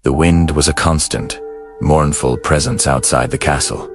The wind was a constant, mournful presence outside the castle,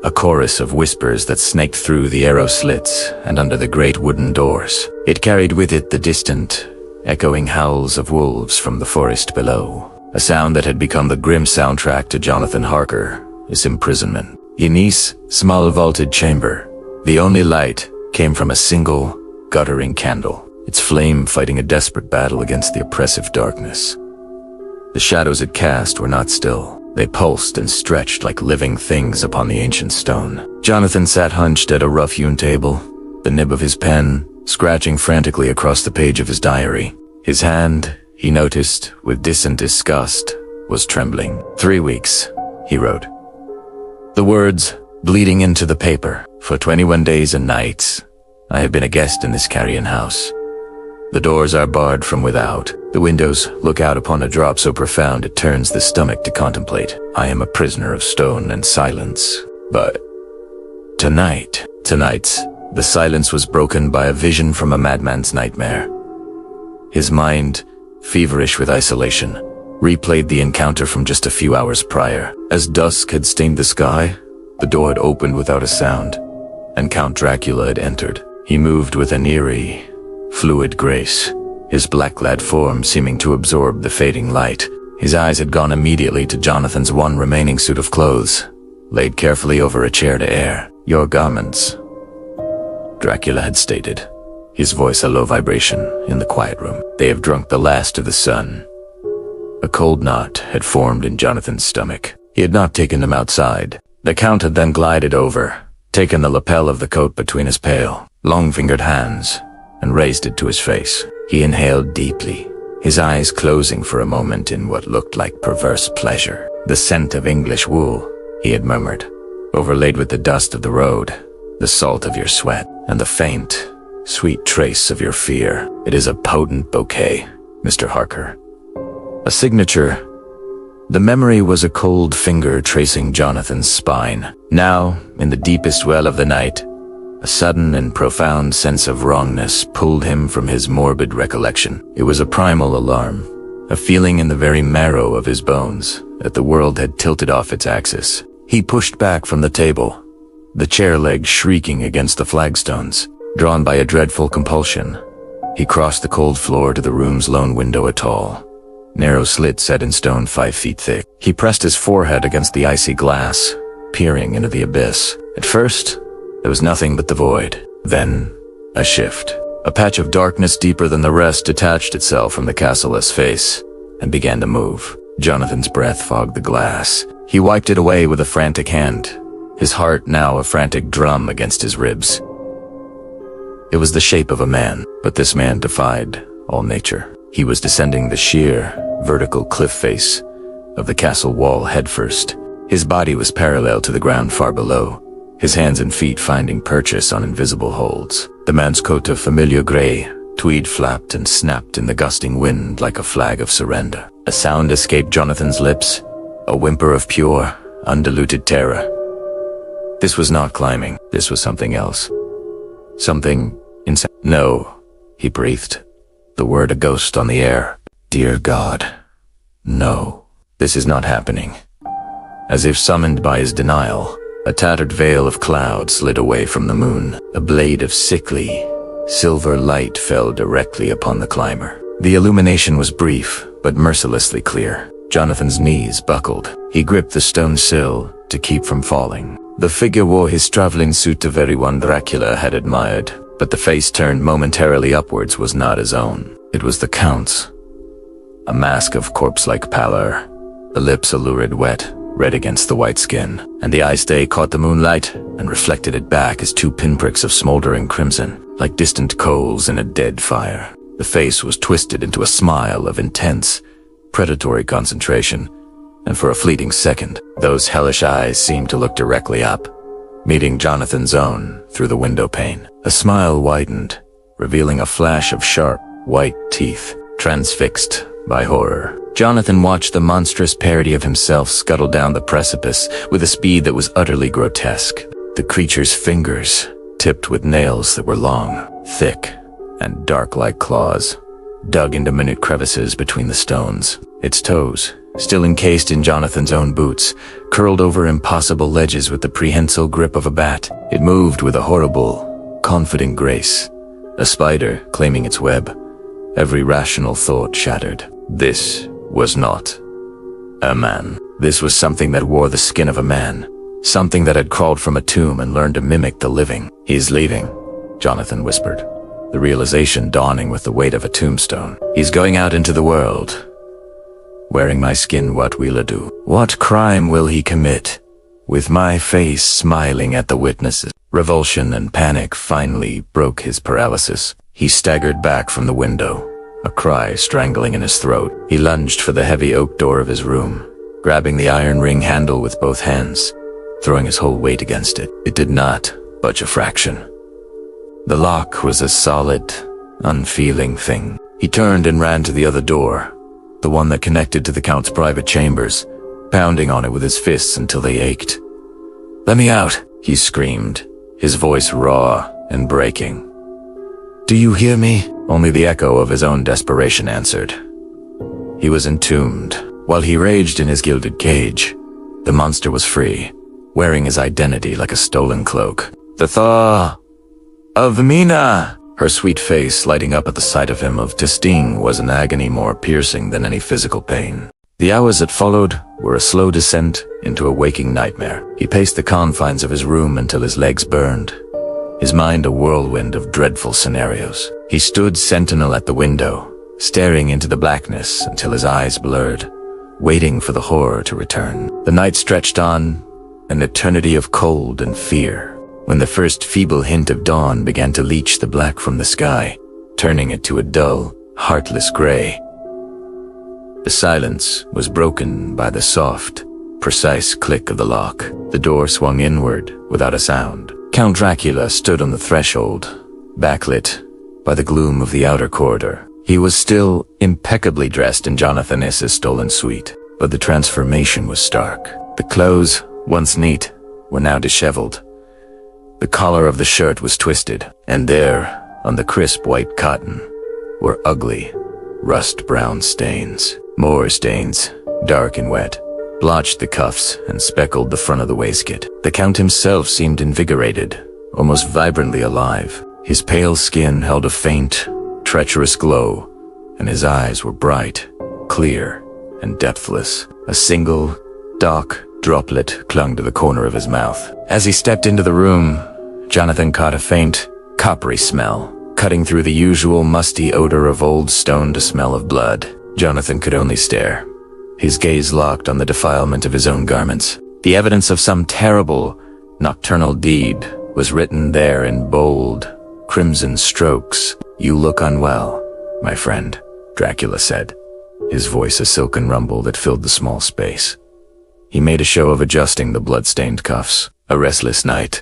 a chorus of whispers that snaked through the arrow slits and under the great wooden doors. It carried with it the distant, echoing howls of wolves from the forest below, a sound that had become the grim soundtrack to Jonathan Harker, his imprisonment. In his small vaulted chamber, the only light came from a single, guttering candle, its flame fighting a desperate battle against the oppressive darkness. The shadows it cast were not still. They pulsed and stretched like living things upon the ancient stone. Jonathan sat hunched at a rough-hewn table, the nib of his pen scratching frantically across the page of his diary. His hand, he noticed with distant disgust, was trembling. 3 weeks, he wrote. The words bleeding into the paper. For 21 days and nights, I have been a guest in this carrion house. The doors are barred from without. The windows look out upon a drop so profound it turns the stomach to contemplate. I am a prisoner of stone and silence. But tonight, the silence was broken by a vision from a madman's nightmare. His mind, feverish with isolation, replayed the encounter from just a few hours prior. As dusk had stained the sky, the door had opened without a sound, and Count Dracula had entered. He moved with an eerie, fluid grace, his black-clad form seeming to absorb the fading light. His eyes had gone immediately to Jonathan's one remaining suit of clothes, laid carefully over a chair to air. Your garments, Dracula had stated, his voice a low vibration in the quiet room. They have drunk the last of the sun. A cold knot had formed in Jonathan's stomach. He had not taken them outside. The Count had then glided over, taken the lapel of the coat between his pale, long-fingered hands, and raised it to his face. He inhaled deeply, his eyes closing for a moment in what looked like perverse pleasure. The scent of English wool, he had murmured, overlaid with the dust of the road, the salt of your sweat, and the faint, sweet trace of your fear. It is a potent bouquet, Mr. Harker. A signature. The memory was a cold finger tracing Jonathan's spine. Now, in the deepest well of the night, a sudden and profound sense of wrongness pulled him from his morbid recollection. It was a primal alarm, a feeling in the very marrow of his bones that the world had tilted off its axis. He pushed back from the table, the chair legs shrieking against the flagstones. Drawn by a dreadful compulsion, he crossed the cold floor to the room's lone window, a tall, narrow slit set in stone 5 feet thick. He pressed his forehead against the icy glass, peering into the abyss. At first, there was nothing but the void. Then, a shift. A patch of darkness deeper than the rest detached itself from the castle-less face and began to move. Jonathan's breath fogged the glass. He wiped it away with a frantic hand, his heart now a frantic drum against his ribs. It was the shape of a man, but this man defied all nature. He was descending the sheer, vertical cliff face of the castle wall headfirst. His body was parallel to the ground far below, his hands and feet finding purchase on invisible holds. The man's coat of familiar gray, tweed flapped and snapped in the gusting wind like a flag of surrender. A sound escaped Jonathan's lips, a whimper of pure, undiluted terror. This was not climbing, this was something else. Something insane. No, he breathed, the word a ghost on the air. Dear God, no, this is not happening. As if summoned by his denial, a tattered veil of cloud slid away from the moon. A blade of sickly, silver light fell directly upon the climber. The illumination was brief, but mercilessly clear. Jonathan's knees buckled. He gripped the stone sill to keep from falling. The figure wore his traveling suit the very one Dracula had admired, but the face turned momentarily upwards was not his own. It was the Count's. A mask of corpse-like pallor, the lips a lurid wet, red against the white skin, and the eye stay caught the moonlight and reflected it back as 2 pinpricks of smoldering crimson, like distant coals in a dead fire. The face was twisted into a smile of intense, predatory concentration, and for a fleeting second, those hellish eyes seemed to look directly up, meeting Jonathan's own through the window pane. A smile widened, revealing a flash of sharp, white teeth, transfixed by horror. Jonathan watched the monstrous parody of himself scuttle down the precipice with a speed that was utterly grotesque. The creature's fingers, tipped with nails that were long, thick, and dark like claws, dug into minute crevices between the stones. Its toes, still encased in Jonathan's own boots, curled over impossible ledges with the prehensile grip of a bat. It moved with a horrible, confident grace, a spider claiming its web. Every rational thought shattered. This was not a man. This was something that wore the skin of a man, something that had crawled from a tomb and learned to mimic the living. "He's leaving," Jonathan whispered, the realization dawning with the weight of a tombstone. "He's going out into the world. Wearing my skin, what will it do? What crime will he commit? With my face smiling at the witnesses." Revulsion and panic finally broke his paralysis. He staggered back from the window, a cry strangling in his throat. He lunged for the heavy oak door of his room, grabbing the iron ring handle with both hands, throwing his whole weight against it. It did not budge a fraction. The lock was a solid, unfeeling thing. He turned and ran to the other door, the one that connected to the Count's private chambers, pounding on it with his fists until they ached. "Let me out," he screamed, his voice raw and breaking. "Do you hear me?" Only the echo of his own desperation answered. He was entombed. While he raged in his gilded cage, the monster was free, wearing his identity like a stolen cloak. "The thaw of Mina!" Her sweet face lighting up at the sight of him. To sting was an agony more piercing than any physical pain. The hours that followed were a slow descent into a waking nightmare. He paced the confines of his room until his legs burned, his mind a whirlwind of dreadful scenarios. He stood sentinel at the window, staring into the blackness until his eyes blurred, waiting for the horror to return. The night stretched on, an eternity of cold and fear, when the first feeble hint of dawn began to leach the black from the sky, turning it to a dull, heartless gray. The silence was broken by the soft, precise click of the lock. The door swung inward without a sound. Count Dracula stood on the threshold, backlit by the gloom of the outer corridor. He was still impeccably dressed in Jonathan Harker's stolen suite, but the transformation was stark. The clothes, once neat, were now disheveled. The collar of the shirt was twisted, and there, on the crisp white cotton, were ugly, rust-brown stains. More stains, dark and wet, blotched the cuffs and speckled the front of the waistcoat. The Count himself seemed invigorated, almost vibrantly alive. His pale skin held a faint, treacherous glow, and his eyes were bright, clear, and depthless. A single, dark droplet clung to the corner of his mouth. As he stepped into the room, Jonathan caught a faint, coppery smell, cutting through the usual musty odor of old stone to smell of blood. Jonathan could only stare, his gaze locked on the defilement of his own garments. The evidence of some terrible, nocturnal deed was written there in bold, crimson strokes. "You look unwell, my friend," Dracula said, his voice a silken rumble that filled the small space. He made a show of adjusting the blood-stained cuffs. "A restless night,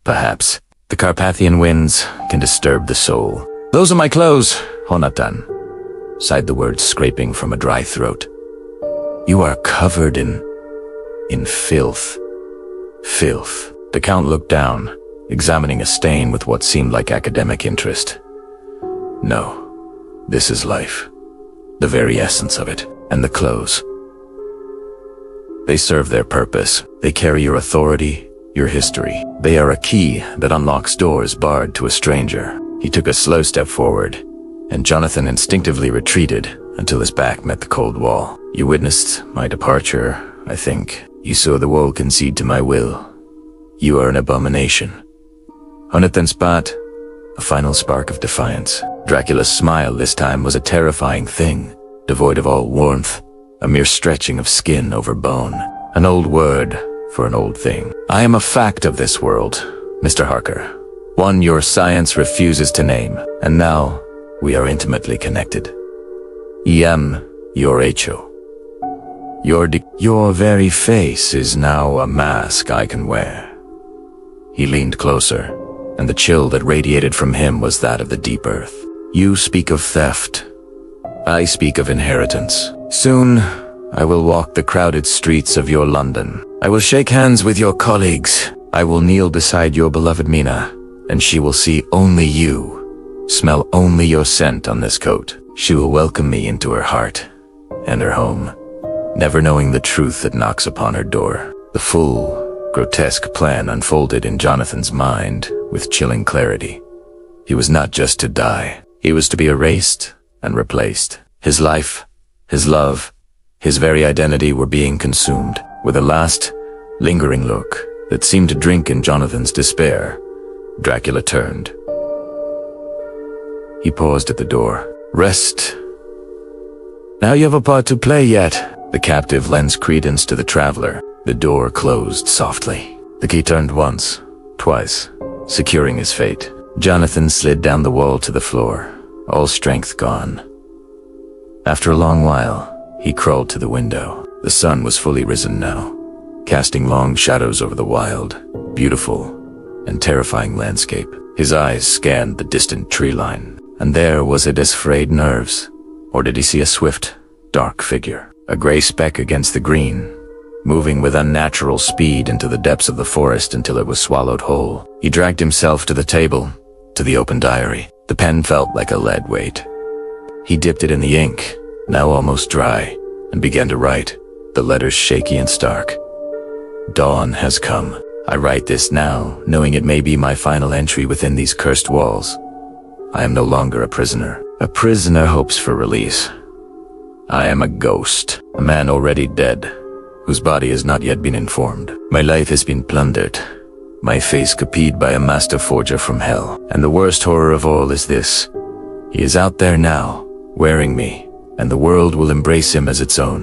perhaps. The Carpathian winds can disturb the soul." "Those are my clothes, Jonathan," sighed the words scraping from a dry throat. "You are covered in filth. Filth." The Count looked down, examining a stain with what seemed like academic interest. "No, this is life. The very essence of it. And the clothes. They serve their purpose. They carry your authority, your history. They are a key that unlocks doors barred to a stranger." He took a slow step forward, and Jonathan instinctively retreated until his back met the cold wall. "You witnessed my departure, I think. You saw the wall concede to my will. You are an abomination." Jonathan spat, a final spark of defiance. Dracula's smile this time was a terrifying thing, devoid of all warmth, a mere stretching of skin over bone. An old word for an old thing. "I am a fact of this world, Mr. Harker. One your science refuses to name, and now we are intimately connected. I am your H.O. Your very face is now a mask I can wear." He leaned closer, and the chill that radiated from him was that of the deep earth. "You speak of theft. I speak of inheritance. Soon, I will walk the crowded streets of your London. I will shake hands with your colleagues. I will kneel beside your beloved Mina, and she will see only you, smell only your scent on this coat. She will welcome me into her heart and her home. never knowing the truth that knocks upon her door. The full, grotesque plan unfolded in Jonathan's mind with chilling clarity. He was not just to die. He was to be erased and replaced. His life, his love, his very identity were being consumed. With a last, lingering look that seemed to drink in Jonathan's despair, Dracula turned. He paused at the door. "Rest. Now you have a part to play yet." The captive lends credence to the traveler. The door closed softly. The key turned once, twice, securing his fate. Jonathan slid down the wall to the floor, all strength gone. After a long while, he crawled to the window. The sun was fully risen now, casting long shadows over the wild, beautiful, and terrifying landscape. His eyes scanned the distant tree line, and there was it as frayed nerves. Or did he see a swift, dark figure, a gray speck against the green, moving with unnatural speed into the depths of the forest until it was swallowed whole? He dragged himself to the table, to the open diary. The pen felt like a lead weight. He dipped it in the ink, now almost dry, and began to write, the letters shaky and stark. Dawn has come. I write this now, knowing it may be my final entry within these cursed walls. I am no longer a prisoner. A prisoner hopes for release. I am a ghost, a man already dead, whose body has not yet been informed. My life has been plundered, my face copied by a master forger from hell. And the worst horror of all is this: he is out there now, wearing me, and the world will embrace him as its own.